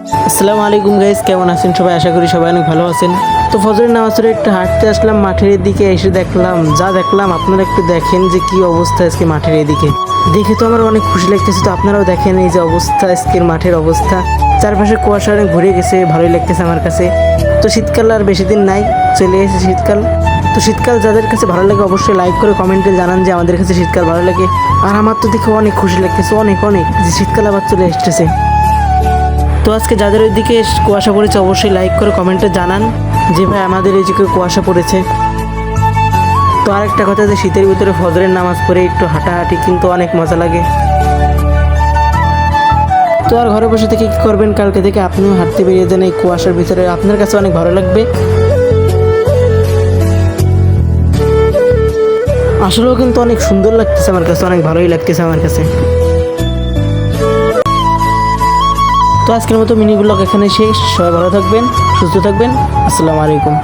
আসসালামু আলাইকুম গাইস, কেমন আছেন সবাই? আশা করি সবাই অনেক ভালো আছেন। তো ফজরের নামাজ পড়ে একটু হাঁটতে আসলাম মাঠের দিকে, এসে দেখলাম আপনারা একটু দেখেন যে কি অবস্থা আজকে মাঠের এদিকে। দেখে তো আমার অনেক খুশি লাগতেছে। তো আপনারাও দেখেন এই যে অবস্থা, আজকের মাঠের অবস্থা। চারপাশে কুয়াশা অনেক ভরে গেছে, ভালোই লাগতেছে আমার কাছে। তো শীতকাল আর বেশি দিন নাই, চলে এসেছে শীতকাল। তো শীতকাল যাদের কাছে ভালো লাগে অবশ্যই লাইক করে কমেন্টে জানান যে আমাদের কাছে শীতকাল ভালো লাগে। আর আমার তো দেখে অনেক খুশি লাগতেছে, অনেক অনেক যে শীতকাল আবার চলে এসেছে। তো আজকে যাদের ওইদিকে কুয়াশা পড়েছে অবশ্যই লাইক করে কমেন্টে জানান যে ভাই আমাদের এইদিকে কুয়াশা পড়েছে। তো আরেকটা কথা, যে শীতের ভিতরে ফজরের নামাজ পড়ে একটু হাঁটাহাঁটি কিন্তু অনেক মজা লাগে। তো আর ঘরে বসে থেকে কী করবেন, কালকে থেকে আপনিও হাঁটতে বেরিয়ে যান এই কুয়াশার ভিতরে, আপনার কাছে অনেক ভালো লাগবে। আসলেও কিন্তু অনেক সুন্দর লাগতেছে আমার কাছে, অনেক ভালোই লাগতেছে আমার কাছে। তো আজকের মতো মিনি ব্লগ এখানে শেষ। সবাই ভালো থাকবেন, সুস্থ থাকবেন। আসসালামু আলাইকুম।